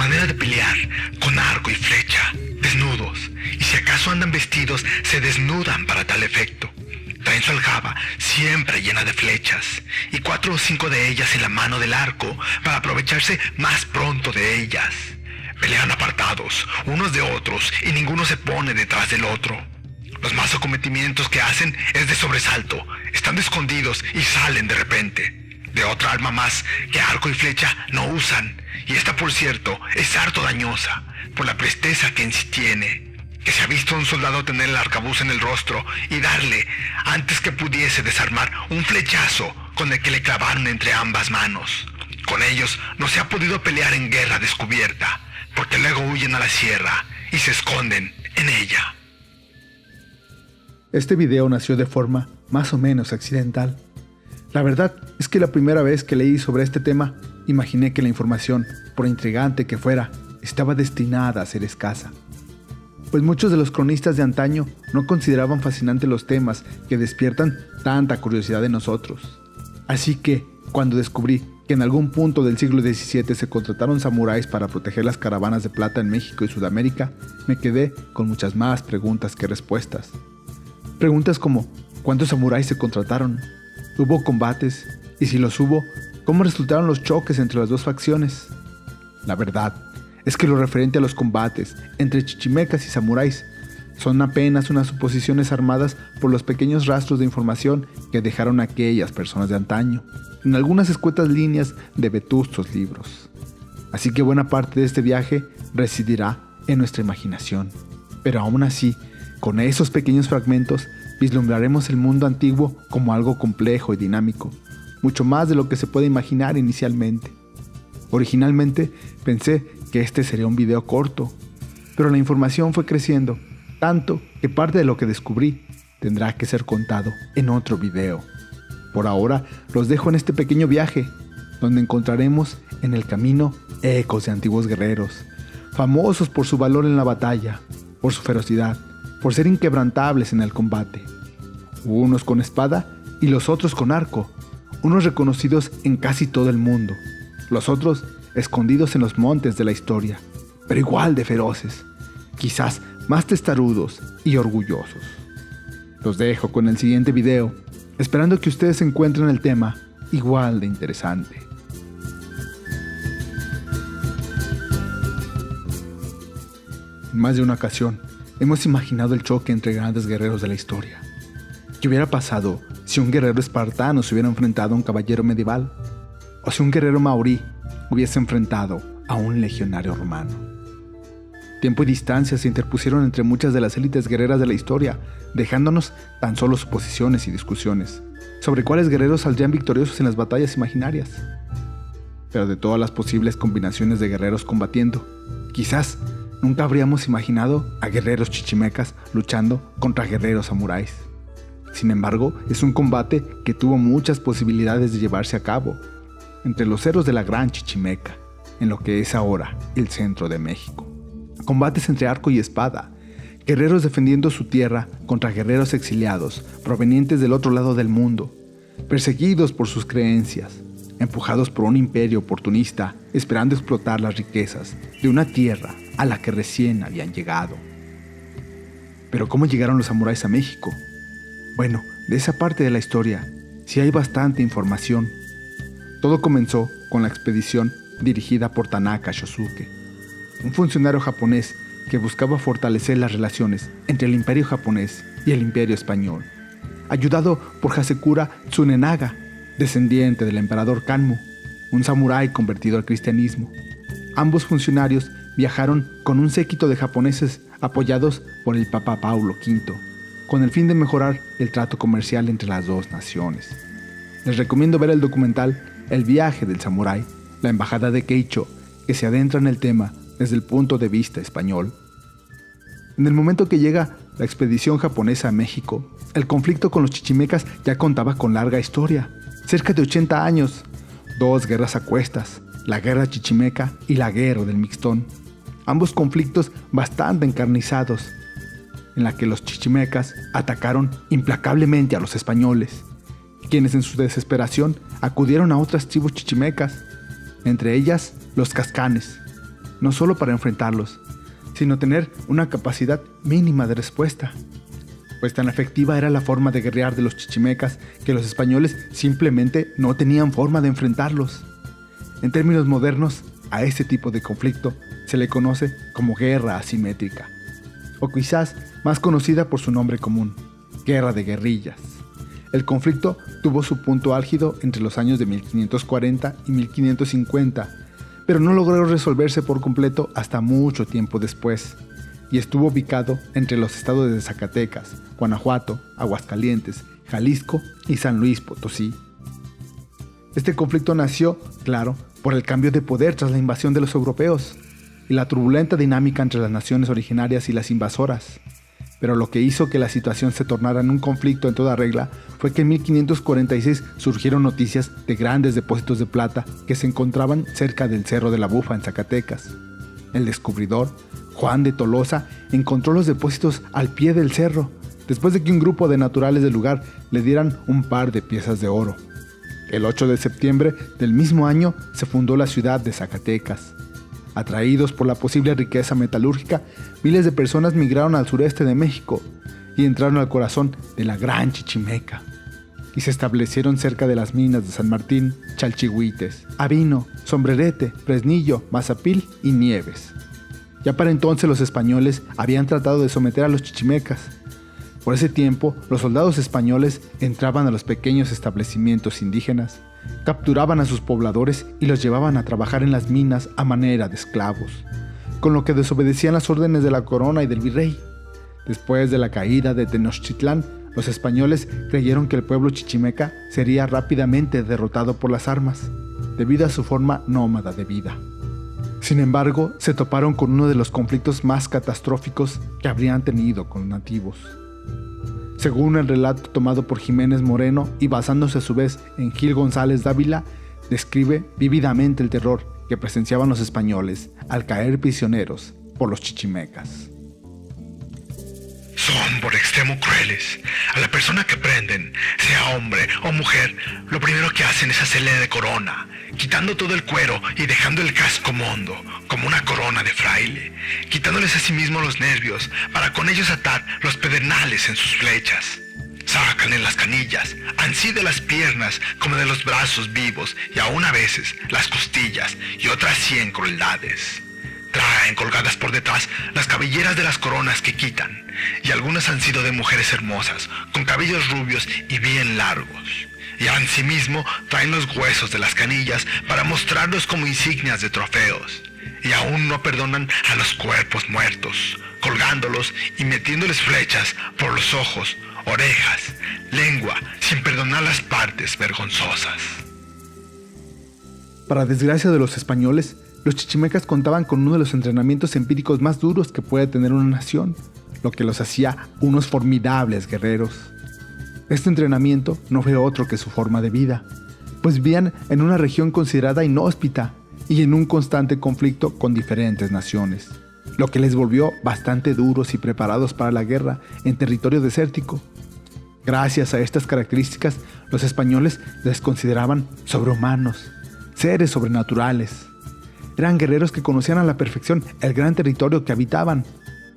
manera de pelear, con arco y flecha, desnudos, y si acaso andan vestidos, se desnudan para tal efecto. Traen su aljaba siempre llena de flechas, y 4 o 5 de ellas en la mano del arco, para aprovecharse más pronto de ellas. Pelean apartados, unos de otros, y ninguno se pone detrás del otro. Los más acometimientos que hacen es de sobresalto, estando escondidos y salen de repente. De otra arma más que arco y flecha no usan, y esta, por cierto, es harto dañosa, por la presteza que en sí tiene, que se ha visto a un soldado tener el arcabuz en el rostro y darle, antes que pudiese desarmar, un flechazo con el que le clavaron entre ambas manos. Con ellos no se ha podido pelear en guerra descubierta, porque luego huyen a la sierra y se esconden en ella. Este video nació de forma más o menos accidental. La verdad es que la primera vez que leí sobre este tema, imaginé que la información, por intrigante que fuera, estaba destinada a ser escasa. Pues muchos de los cronistas de antaño no consideraban fascinantes los temas que despiertan tanta curiosidad en nosotros. Así que, cuando descubrí que en algún punto del siglo XVII se contrataron samuráis para proteger las caravanas de plata en México y Sudamérica, me quedé con muchas más preguntas que respuestas. Preguntas como, ¿cuántos samuráis se contrataron? ¿Hubo combates? Y si los hubo, ¿cómo resultaron los choques entre las dos facciones? La verdad es que lo referente a los combates entre chichimecas y samuráis son apenas unas suposiciones armadas por los pequeños rastros de información que dejaron aquellas personas de antaño, en algunas escuetas líneas de vetustos libros. Así que buena parte de este viaje residirá en nuestra imaginación. Pero aún así, con esos pequeños fragmentos, vislumbraremos el mundo antiguo como algo complejo y dinámico, mucho más de lo que se puede imaginar inicialmente. Originalmente pensé que este sería un video corto, pero la información fue creciendo, tanto que parte de lo que descubrí tendrá que ser contado en otro video. Por ahora los dejo en este pequeño viaje, donde encontraremos en el camino ecos de antiguos guerreros, famosos por su valor en la batalla, por su ferocidad, por ser inquebrantables en el combate. Unos con espada y los otros con arco, unos reconocidos en casi todo el mundo, los otros escondidos en los montes de la historia, pero igual de feroces, quizás más testarudos y orgullosos. Los dejo con el siguiente video, esperando que ustedes encuentren el tema igual de interesante. En más de una ocasión, hemos imaginado el choque entre grandes guerreros de la historia. ¿Qué hubiera pasado si un guerrero espartano se hubiera enfrentado a un caballero medieval? ¿O si un guerrero maorí hubiese enfrentado a un legionario romano? Tiempo y distancia se interpusieron entre muchas de las élites guerreras de la historia, dejándonos tan solo suposiciones y discusiones sobre cuáles guerreros saldrían victoriosos en las batallas imaginarias. Pero de todas las posibles combinaciones de guerreros combatiendo, quizás nunca habríamos imaginado a guerreros chichimecas luchando contra guerreros samuráis. Sin embargo, es un combate que tuvo muchas posibilidades de llevarse a cabo entre los cerros de la Gran Chichimeca, en lo que es ahora el centro de México. Combates entre arco y espada, guerreros defendiendo su tierra contra guerreros exiliados provenientes del otro lado del mundo, perseguidos por sus creencias, empujados por un imperio oportunista esperando explotar las riquezas de una tierra a la que recién habían llegado. Pero ¿cómo llegaron los samuráis a México? Bueno, de esa parte de la historia sí hay bastante información. Todo comenzó con la expedición dirigida por Tanaka Shosuke, un funcionario japonés que buscaba fortalecer las relaciones entre el imperio japonés y el imperio español, ayudado por Hasekura Tsunenaga, descendiente del emperador Kanmu, un samurái convertido al cristianismo. Ambos funcionarios viajaron con un séquito de japoneses apoyados por el Papa Paulo V, con el fin de mejorar el trato comercial entre las dos naciones. Les recomiendo ver el documental El viaje del samurái, la embajada de Keicho, que se adentra en el tema desde el punto de vista español. En el momento que llega la expedición japonesa a México, el conflicto con los chichimecas ya contaba con larga historia, cerca de 80 años, 2 guerras a cuestas, la guerra chichimeca y la guerra del Mixtón, ambos conflictos bastante encarnizados, en la que los chichimecas atacaron implacablemente a los españoles, quienes en su desesperación acudieron a otras tribus chichimecas, entre ellas los cascanes, no solo para enfrentarlos, sino tener una capacidad mínima de respuesta. Pues tan efectiva era la forma de guerrear de los chichimecas que los españoles simplemente no tenían forma de enfrentarlos. En términos modernos, a este tipo de conflicto se le conoce como guerra asimétrica, o quizás más conocida por su nombre común, guerra de guerrillas. El conflicto tuvo su punto álgido entre los años de 1540 y 1550, pero no logró resolverse por completo hasta mucho tiempo después, y estuvo ubicado entre los estados de Zacatecas, Guanajuato, Aguascalientes, Jalisco y San Luis Potosí. Este conflicto nació, claro, por el cambio de poder tras la invasión de los europeos y la turbulenta dinámica entre las naciones originarias y las invasoras. Pero lo que hizo que la situación se tornara en un conflicto en toda regla fue que en 1546 surgieron noticias de grandes depósitos de plata que se encontraban cerca del Cerro de la Bufa en Zacatecas. El descubridor, Juan de Tolosa, encontró los depósitos al pie del cerro, después de que un grupo de naturales del lugar le dieran un par de piezas de oro. El 8 de septiembre del mismo año se fundó la ciudad de Zacatecas. Atraídos por la posible riqueza metalúrgica, miles de personas migraron al sureste de México y entraron al corazón de la Gran Chichimeca. Y se establecieron cerca de las minas de San Martín, Chalchihuites, Avino, Sombrerete, Fresnillo, Mazapil y Nieves. Ya para entonces los españoles habían tratado de someter a los chichimecas. Por ese tiempo, los soldados españoles entraban a los pequeños establecimientos indígenas, capturaban a sus pobladores y los llevaban a trabajar en las minas a manera de esclavos, con lo que desobedecían las órdenes de la corona y del virrey. Después de la caída de Tenochtitlán, los españoles creyeron que el pueblo chichimeca sería rápidamente derrotado por las armas, debido a su forma nómada de vida. Sin embargo, se toparon con uno de los conflictos más catastróficos que habrían tenido con los nativos. Según el relato tomado por Jiménez Moreno y basándose a su vez en Gil González Dávila, describe vívidamente el terror que presenciaban los españoles al caer prisioneros por los chichimecas. Son por extremo crueles. A la persona que prenden, sea hombre o mujer, lo primero que hacen es hacerle de corona, quitando todo el cuero y dejando el casco mondo, como una corona de fraile, quitándoles asimismo los nervios, para con ellos atar los pedernales en sus flechas. Sacan en las canillas, ansí de las piernas como de los brazos vivos, y aún a veces las costillas y otras 100 crueldades. Traen colgadas por detrás las cabelleras de las coronas que quitan, y algunas han sido de mujeres hermosas, con cabellos rubios y bien largos. Y asimismo traen los huesos de las canillas para mostrarlos como insignias de trofeos. Y aún no perdonan a los cuerpos muertos, colgándolos y metiéndoles flechas por los ojos, orejas, lengua, sin perdonar las partes vergonzosas. Para desgracia de los españoles, los chichimecas contaban con uno de los entrenamientos empíricos más duros que puede tener una nación, lo que los hacía unos formidables guerreros. Este entrenamiento no fue otro que su forma de vida, pues vivían en una región considerada inhóspita y en un constante conflicto con diferentes naciones, lo que les volvió bastante duros y preparados para la guerra en territorio desértico. Gracias a estas características, los españoles les consideraban sobrehumanos, seres sobrenaturales. Eran guerreros que conocían a la perfección el gran territorio que habitaban,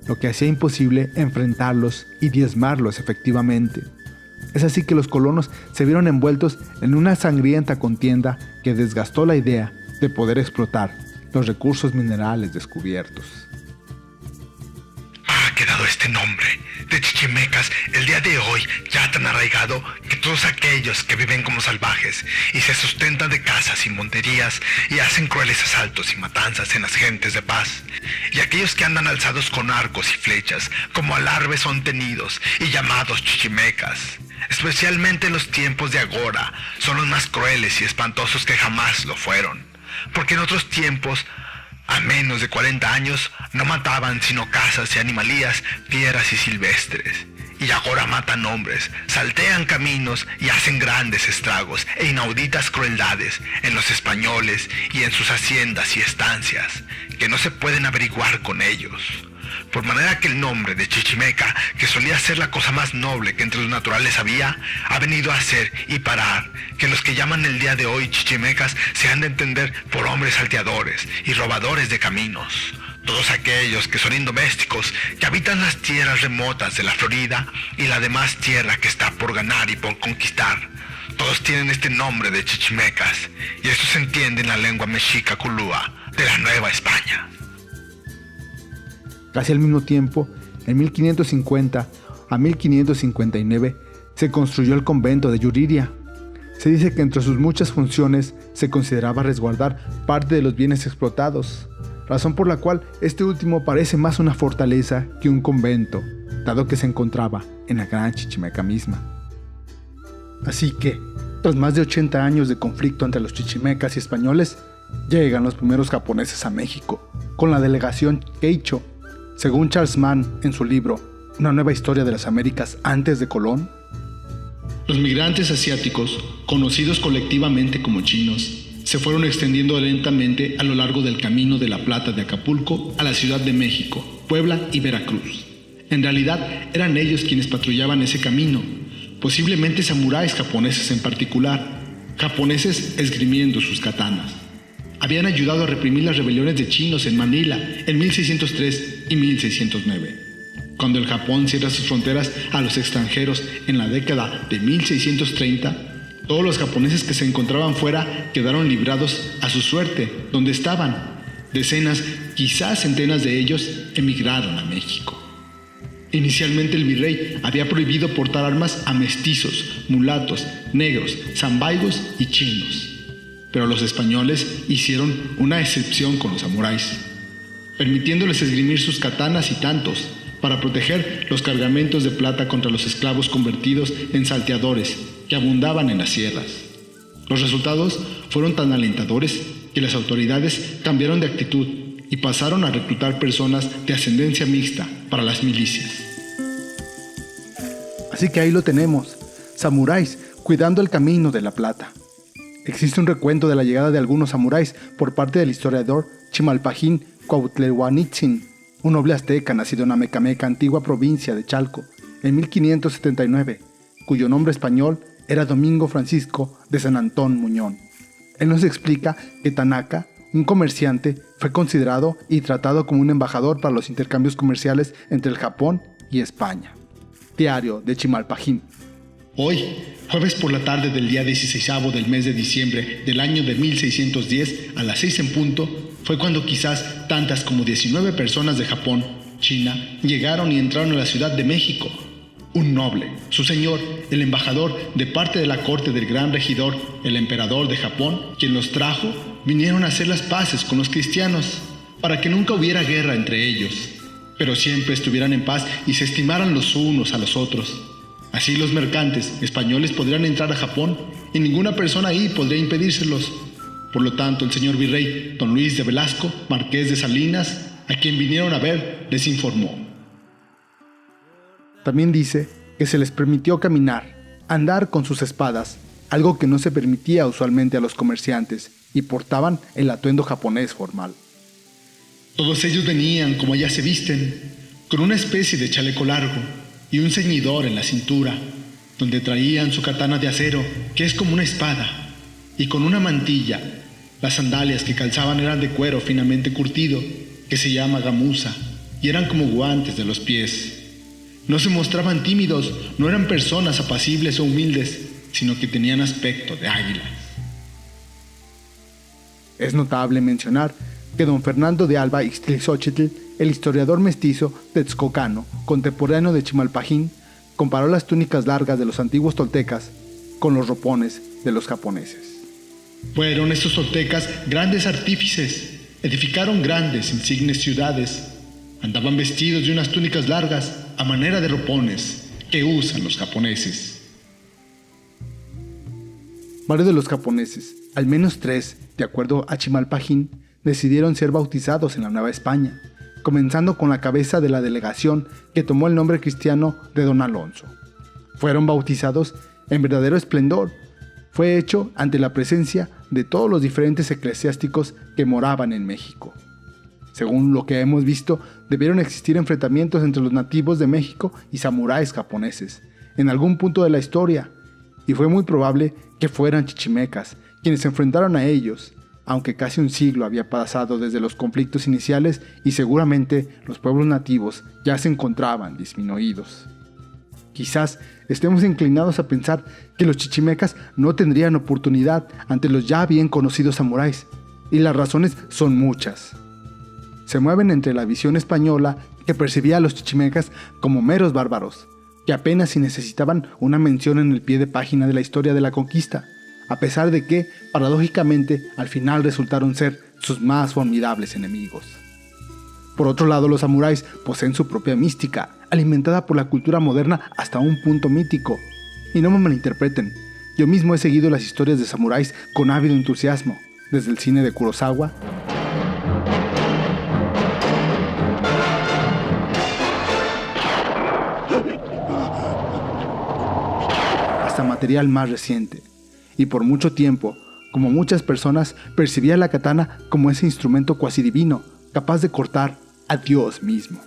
lo que hacía imposible enfrentarlos y diezmarlos efectivamente. Es así que los colonos se vieron envueltos en una sangrienta contienda que desgastó la idea de poder explotar los recursos minerales descubiertos. Ha quedado este nombre de chichimecas el día de hoy ya tan arraigado que todos aquellos que viven como salvajes y se sustentan de cazas y monterías y hacen crueles asaltos y matanzas en las gentes de paz, y aquellos que andan alzados con arcos y flechas como alarves son tenidos y llamados chichimecas, especialmente en los tiempos de agora, son los más crueles y espantosos que jamás lo fueron, porque en otros tiempos, a menos de 40 años, no mataban sino cazas y animalías fieras y silvestres. Y ahora matan hombres, saltean caminos y hacen grandes estragos e inauditas crueldades en los españoles y en sus haciendas y estancias, que no se pueden averiguar con ellos. por manera que el nombre de Chichimeca, que solía ser la cosa más noble que entre los naturales había, ha venido a ser y parar que los que llaman el día de hoy chichimecas se han de entender por hombres salteadores y robadores de caminos. Todos aquellos que son indomésticos, que habitan las tierras remotas de la Florida y la demás tierra que está por ganar y por conquistar, todos tienen este nombre de chichimecas, y esto se entiende en la lengua mexica culúa de la Nueva España. Casi al mismo tiempo, en 1550 a 1559, se construyó el convento de Yuriria. Se dice que entre sus muchas funciones se consideraba resguardar parte de los bienes explotados, razón por la cual este último parece más una fortaleza que un convento, dado que se encontraba en la Gran Chichimeca misma. Así que, tras más de 80 años de conflicto entre los chichimecas y españoles, llegan los primeros japoneses a México, con la delegación Keicho. Según Charles Mann en su libro Una nueva historia de las Américas antes de Colón, los migrantes asiáticos, conocidos colectivamente como chinos, se fueron extendiendo lentamente a lo largo del Camino de la Plata de Acapulco a la Ciudad de México, Puebla y Veracruz. En realidad, eran ellos quienes patrullaban ese camino, posiblemente samuráis japoneses en particular, japoneses esgrimiendo sus katanas. Habían ayudado a reprimir las rebeliones de chinos en Manila en 1603 y 1609. Cuando el Japón cierra sus fronteras a los extranjeros en la década de 1630, todos los japoneses que se encontraban fuera quedaron librados a su suerte donde estaban. Decenas, quizás centenas de ellos emigraron a México. Inicialmente el virrey había prohibido portar armas a mestizos, mulatos, negros, zambaigos y chinos. Pero los españoles hicieron una excepción con los samuráis, permitiéndoles esgrimir sus katanas y tantos para proteger los cargamentos de plata contra los esclavos convertidos en salteadores que abundaban en las sierras. Los resultados fueron tan alentadores que las autoridades cambiaron de actitud y pasaron a reclutar personas de ascendencia mixta para las milicias. Así que ahí lo tenemos, samuráis cuidando el camino de la plata. Existe un recuento de la llegada de algunos samuráis por parte del historiador Chimalpajín Cuauhtlehuanitzin, un noble azteca nacido en Amecameca, antigua provincia de Chalco, en 1579, cuyo nombre español era Domingo Francisco de San Antón Muñón. Él nos explica que Tanaka, un comerciante, fue considerado y tratado como un embajador para los intercambios comerciales entre el Japón y España. Diario de Chimalpajín. Hoy, jueves por la tarde del día 16avo del mes de diciembre del año de 1610, a las 6 en punto, fue cuando quizás tantas como 19 personas de Japón, China, llegaron y entraron a la Ciudad de México. Un noble, su señor, el embajador de parte de la corte del gran regidor, el emperador de Japón, quien los trajo, vinieron a hacer las paces con los cristianos, para que nunca hubiera guerra entre ellos, pero siempre estuvieran en paz y se estimaran los unos a los otros. Así los mercantes españoles podrían entrar a Japón y ninguna persona ahí podría impedírselos. Por lo tanto, el señor virrey, don Luis de Velasco, marqués de Salinas, a quien vinieron a ver, les informó. También dice que se les permitió caminar, andar con sus espadas, algo que no se permitía usualmente a los comerciantes, y portaban el atuendo japonés formal. Todos ellos venían, como ya se visten, con una especie de chaleco largo y un ceñidor en la cintura, donde traían su katana de acero, que es como una espada, y con una mantilla. Las sandalias que calzaban eran de cuero finamente curtido, que se llama gamuza, y eran como guantes de los pies. No se mostraban tímidos, no eran personas apacibles o humildes, sino que tenían aspecto de águilas. Es notable mencionar que don Fernando de Alba Ixtlilxóchitl, el historiador mestizo texcocano, contemporáneo de Chimalpajín, comparó las túnicas largas de los antiguos toltecas con los ropones de los japoneses. Fueron estos toltecas grandes artífices, edificaron grandes, insignes ciudades, andaban vestidos de unas túnicas largas a manera de ropones que usan los japoneses. Varios de los japoneses, al menos 3, de acuerdo a Chimalpajín, decidieron ser bautizados en la Nueva España, comenzando con la cabeza de la delegación que tomó el nombre cristiano de Don Alonso. Fueron bautizados en verdadero esplendor. Fue hecho ante la presencia de todos los diferentes eclesiásticos que moraban en México. Según lo que hemos visto, debieron existir enfrentamientos entre los nativos de México y samuráis japoneses, en algún punto de la historia, y fue muy probable que fueran chichimecas quienes se enfrentaron a ellos, aunque casi un siglo había pasado desde los conflictos iniciales y seguramente los pueblos nativos ya se encontraban disminuidos. Quizás estemos inclinados a pensar que los chichimecas no tendrían oportunidad ante los ya bien conocidos samuráis, y las razones son muchas. Se mueven entre la visión española, que percibía a los chichimecas como meros bárbaros, que apenas si necesitaban una mención en el pie de página de la historia de la conquista, a pesar de que, paradójicamente, al final resultaron ser sus más formidables enemigos. Por otro lado, los samuráis poseen su propia mística, alimentada por la cultura moderna hasta un punto mítico. Y no me malinterpreten, yo mismo he seguido las historias de samuráis con ávido entusiasmo, desde el cine de Kurosawa hasta material más reciente, y por mucho tiempo, como muchas personas, percibía la katana como ese instrumento cuasi divino, capaz de cortar a Dios mismo.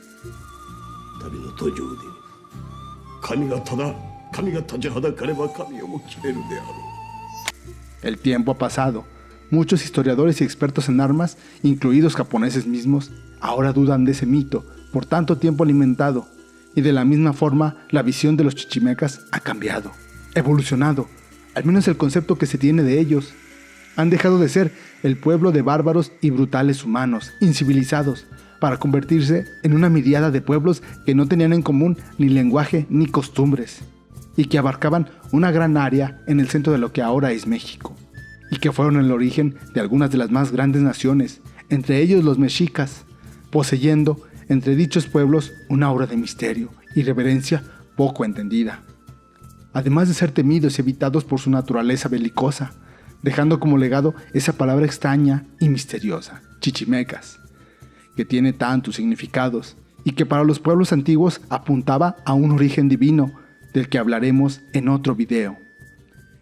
El tiempo ha pasado. Muchos historiadores y expertos en armas, incluidos japoneses mismos, ahora dudan de ese mito por tanto tiempo alimentado, y de la misma forma la visión de los chichimecas ha cambiado, evolucionado, al menos el concepto que se tiene de ellos. Han dejado de ser el pueblo de bárbaros y brutales humanos, incivilizados, para convertirse en una miríada de pueblos que no tenían en común ni lenguaje ni costumbres, y que abarcaban una gran área en el centro de lo que ahora es México, y que fueron el origen de algunas de las más grandes naciones, entre ellos los mexicas, poseyendo entre dichos pueblos una aura de misterio y reverencia poco entendida, además de ser temidos y evitados por su naturaleza belicosa, dejando como legado esa palabra extraña y misteriosa, chichimecas, que tiene tantos significados y que para los pueblos antiguos apuntaba a un origen divino del que hablaremos en otro video.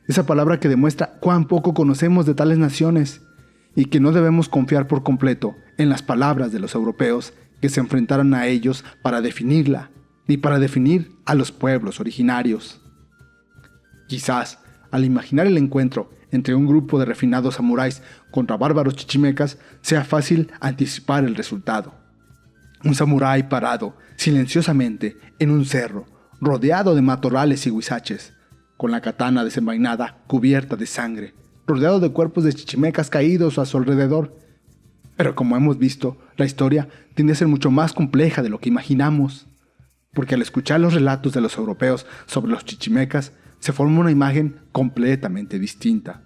Esa palabra que demuestra cuán poco conocemos de tales naciones y que no debemos confiar por completo en las palabras de los europeos que se enfrentaron a ellos para definirla, ni para definir a los pueblos originarios. Quizás, al imaginar el encuentro entre un grupo de refinados samuráis contra bárbaros chichimecas, sea fácil anticipar el resultado. Un samurái parado silenciosamente en un cerro, rodeado de matorrales y huizaches, con la katana desenvainada cubierta de sangre, rodeado de cuerpos de chichimecas caídos a su alrededor. Pero como hemos visto, la historia tiende a ser mucho más compleja de lo que imaginamos, porque al escuchar los relatos de los europeos sobre los chichimecas, se forma una imagen completamente distinta.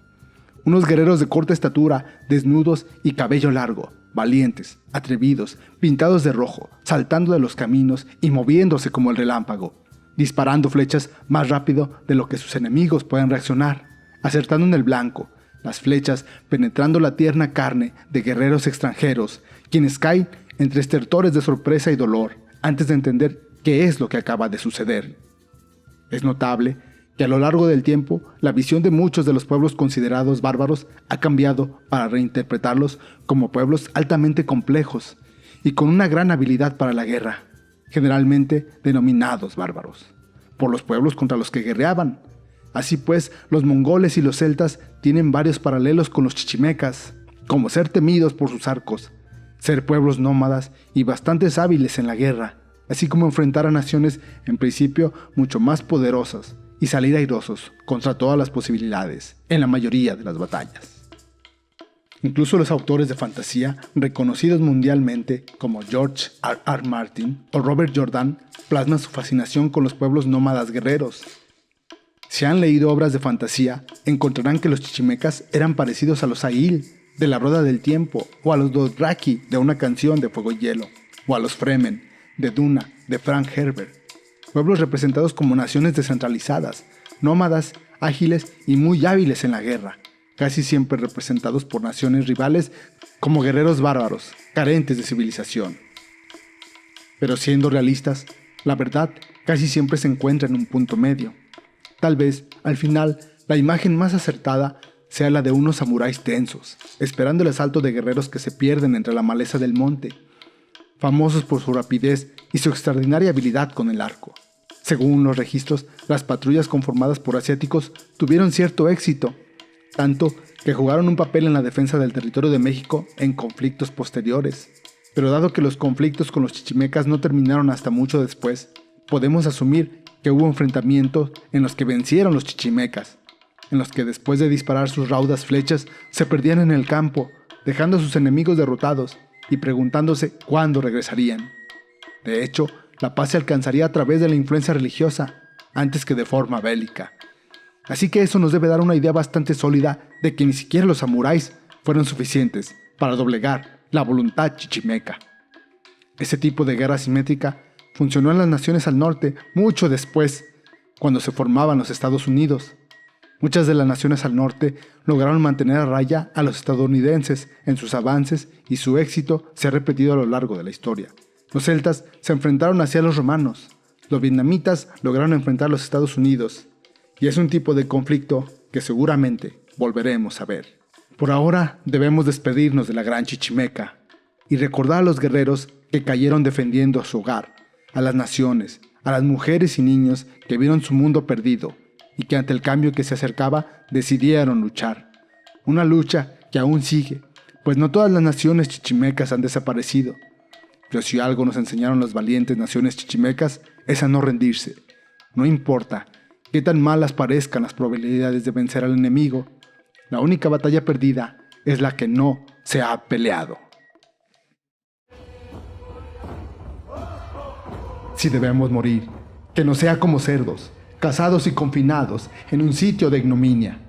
Unos guerreros de corta estatura, desnudos y cabello largo, valientes, atrevidos, pintados de rojo, saltando de los caminos y moviéndose como el relámpago, disparando flechas más rápido de lo que sus enemigos pueden reaccionar, acertando en el blanco, las flechas penetrando la tierna carne de guerreros extranjeros, quienes caen entre estertores de sorpresa y dolor antes de entender qué es lo que acaba de suceder. Es notable que a lo largo del tiempo, la visión de muchos de los pueblos considerados bárbaros ha cambiado para reinterpretarlos como pueblos altamente complejos y con una gran habilidad para la guerra, generalmente denominados bárbaros, por los pueblos contra los que guerreaban. Así pues, los mongoles y los celtas tienen varios paralelos con los chichimecas, como ser temidos por sus arcos, ser pueblos nómadas y bastante hábiles en la guerra, así como enfrentar a naciones en principio mucho más poderosas, y salir airosos contra todas las posibilidades en la mayoría de las batallas. Incluso los autores de fantasía reconocidos mundialmente como George R.R. Martin o Robert Jordan plasman su fascinación con los pueblos nómadas guerreros. Si han leído obras de fantasía, encontrarán que los chichimecas eran parecidos a los Aiel de La Rueda del Tiempo, o a los Dothraki de Una Canción de Fuego y Hielo, o a los Fremen de Duna de Frank Herbert. Pueblos representados como naciones descentralizadas, nómadas, ágiles y muy hábiles en la guerra, casi siempre representados por naciones rivales como guerreros bárbaros, carentes de civilización. Pero siendo realistas, la verdad casi siempre se encuentra en un punto medio. Tal vez, al final, la imagen más acertada sea la de unos samuráis tensos, esperando el asalto de guerreros que se pierden entre la maleza del monte, famosos por su rapidez y su extraordinaria habilidad con el arco. Según los registros, las patrullas conformadas por asiáticos tuvieron cierto éxito, tanto que jugaron un papel en la defensa del territorio de México en conflictos posteriores. Pero dado que los conflictos con los chichimecas no terminaron hasta mucho después, podemos asumir que hubo enfrentamientos en los que vencieron los chichimecas, en los que después de disparar sus raudas flechas se perdían en el campo, dejando a sus enemigos derrotados y preguntándose cuándo regresarían. De hecho, la paz se alcanzaría a través de la influencia religiosa, antes que de forma bélica. Así que eso nos debe dar una idea bastante sólida de que ni siquiera los samuráis fueron suficientes para doblegar la voluntad chichimeca. Ese tipo de guerra asimétrica funcionó en las naciones al norte mucho después, cuando se formaban los Estados Unidos. Muchas de las naciones al norte lograron mantener a raya a los estadounidenses en sus avances y su éxito se ha repetido a lo largo de la historia. Los celtas se enfrentaron hacia los romanos, los vietnamitas lograron enfrentar a los Estados Unidos, y es un tipo de conflicto que seguramente volveremos a ver. Por ahora debemos despedirnos de la gran chichimeca y recordar a los guerreros que cayeron defendiendo su hogar, a las naciones, a las mujeres y niños que vieron su mundo perdido y que ante el cambio que se acercaba decidieron luchar. Una lucha que aún sigue, pues no todas las naciones chichimecas han desaparecido. Pero si algo nos enseñaron las valientes naciones chichimecas es a no rendirse. No importa qué tan malas parezcan las probabilidades de vencer al enemigo, la única batalla perdida es la que no se ha peleado. Si debemos morir, que no sea como cerdos, cazados y confinados en un sitio de ignominia,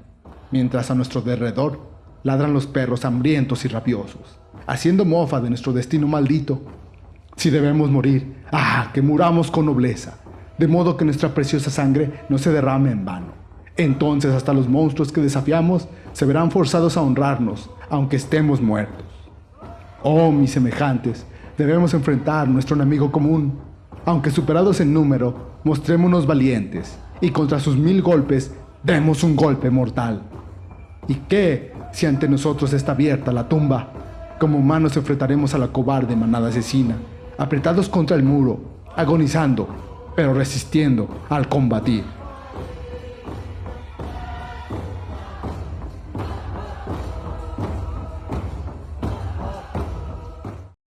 mientras a nuestro derredor ladran los perros hambrientos y rabiosos, haciendo mofa de nuestro destino maldito. Si debemos morir, que muramos con nobleza, de modo que nuestra preciosa sangre no se derrame en vano. Entonces hasta los monstruos que desafiamos se verán forzados a honrarnos, aunque estemos muertos. Oh, mis semejantes, debemos enfrentar a nuestro enemigo común. Aunque superados en número, mostrémonos valientes, y contra sus 1000 golpes, demos un golpe mortal. ¿Y qué si ante nosotros está abierta la tumba? Como humanos enfrentaremos a la cobarde manada asesina, apretados contra el muro, agonizando, pero resistiendo al combatir.